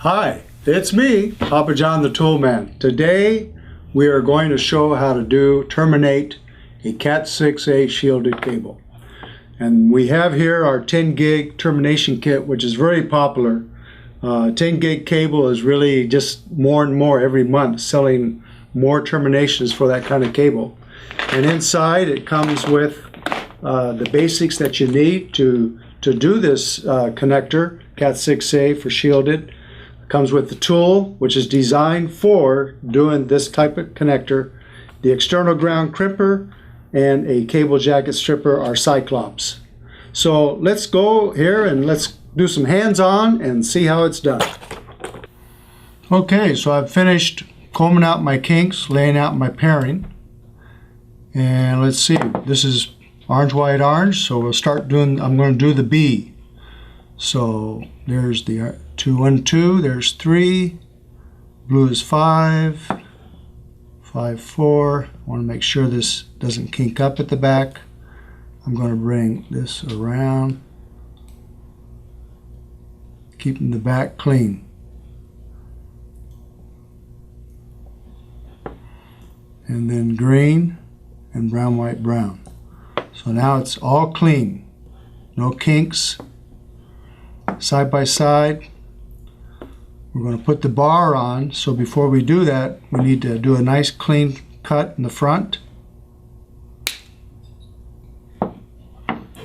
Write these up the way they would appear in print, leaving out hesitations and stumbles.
Hi, it's me, Papa John the Toolman. Today we are going to show how to terminate a Cat6A shielded cable. And we have here our 10 gig termination kit, which is very popular. 10 gig cable is really just more and more every month, selling more terminations for that kind of cable. And inside it comes with the basics that you need to do this connector, Cat6A for shielded. Comes with the tool, which is designed for doing this type of connector, the external ground crimper, and a cable jacket stripper are Cyclops. So let's go here and let's do some hands-on and see how it's done. Okay, so I've finished combing out my kinks, laying out my pairing, and let's see, this is orange, white, orange, so we'll start doing, I'm going to do the B. So there's the 2, 1, 2, there's 3, blue is 5, 5, 4. I want to make sure this doesn't kink up at the back. I'm going to bring this around, keeping the back clean. And then green and brown, white, brown. So now it's all clean, no kinks. Side by side, we're going to put the bar on, so before we do that we need to do a nice clean cut in the front,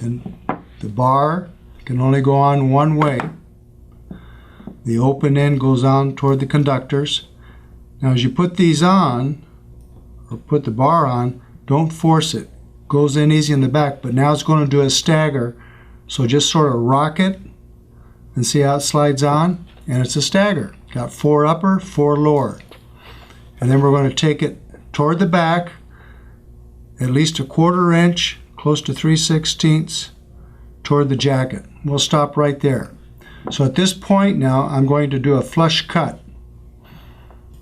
and the bar can only go on one way. The open end goes on toward the conductors. Now as you put these on, or put the bar on, don't force it. It goes in easy in the back, but now it's going to do a stagger, so just sort of rock it and see how it slides on, and it's a stagger. Got 4 upper, 4 lower. And then we're going to take it toward the back, at least a 1/4 inch, close to 3/16 toward the jacket. We'll stop right there. So at this point now, I'm going to do a flush cut.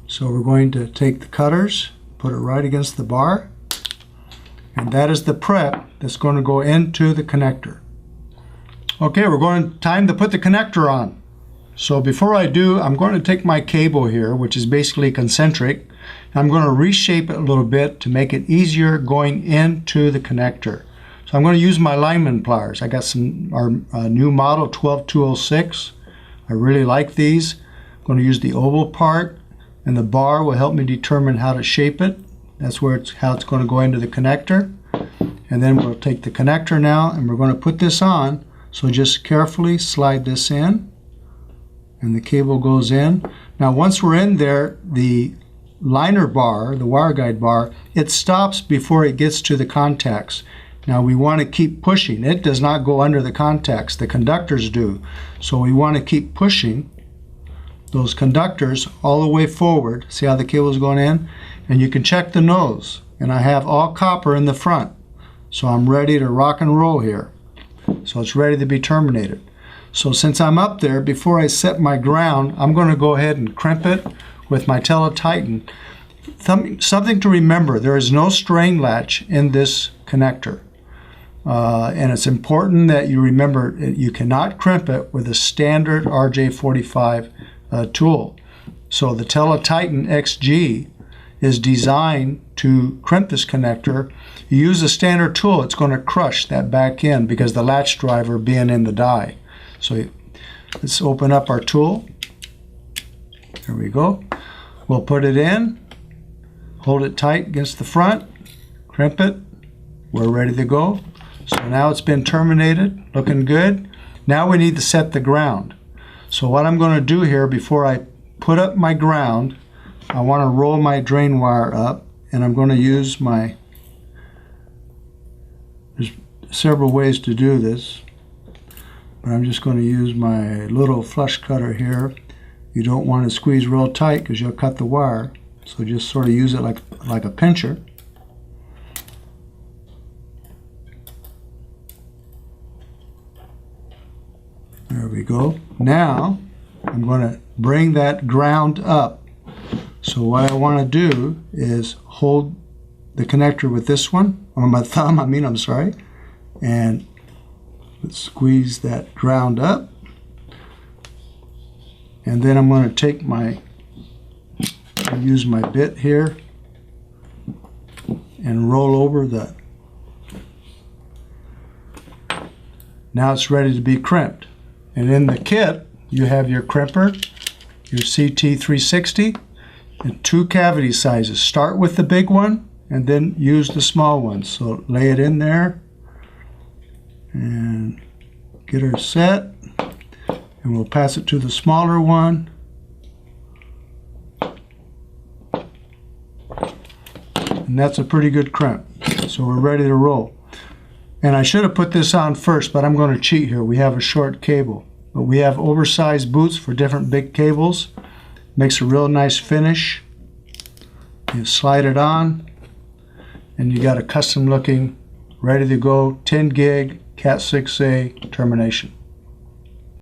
So we're going to take the cutters, put it right against the bar, and that is the prep that's going to go into the connector. Okay, time to put the connector on. So before I do, I'm going to take my cable here, which is basically concentric, and I'm going to reshape it a little bit to make it easier going into the connector. So I'm going to use my lineman pliers. I got our new model 12206. I really like these. I'm going to use the oval part, and the bar will help me determine how to shape it. That's how it's going to go into the connector. And then we'll take the connector now, and we're going to put this on. So just carefully slide this in, and the cable goes in. Now once we're in there, the liner bar, the wire guide bar, it stops before it gets to the contacts. Now we want to keep pushing. It does not go under the contacts, the conductors do. So we want to keep pushing those conductors all the way forward. See how the cable is going in? And you can check the nose. And I have all copper in the front. So I'm ready to rock and roll here. So it's ready to be terminated. So since I'm up there, before I set my ground, I'm going to go ahead and crimp it with my Titan. Something to remember, there is no strain latch in this connector. And it's important that you remember you cannot crimp it with a standard RJ45 tool. So the Titan XG is designed to crimp this connector. You use a standard tool, it's going to crush that back end because the latch driver being in the die. So let's open up our tool. There we go. We'll put it in, hold it tight against the front, crimp it. We're ready to go. So now it's been terminated, looking good. Now we need to set the ground. So what I'm going to do here before I put up my ground, I want to roll my drain wire up, and I'm going to use there's several ways to do this, but I'm just going to use my little flush cutter here. You don't want to squeeze real tight because you'll cut the wire, so just sort of use it like a pincher. There we go. Now I'm going to bring that ground up. So what I want to do is hold the connector with this one, or my thumb, I'm sorry, and let's squeeze that ground up. And then I'm going to take use my bit here and roll over the. Now it's ready to be crimped. And in the kit, you have your crimper, your CT360, and 2 cavity sizes. Start with the big one and then use the small one. So lay it in there and get her set, and we'll pass it to the smaller one. And that's a pretty good crimp. So we're ready to roll. And I should have put this on first, but I'm going to cheat here. We have a short cable, but we have oversized boots for different big cables. Makes a real nice finish. You slide it on, and you got a custom looking, ready to go 10 gig Cat6A termination.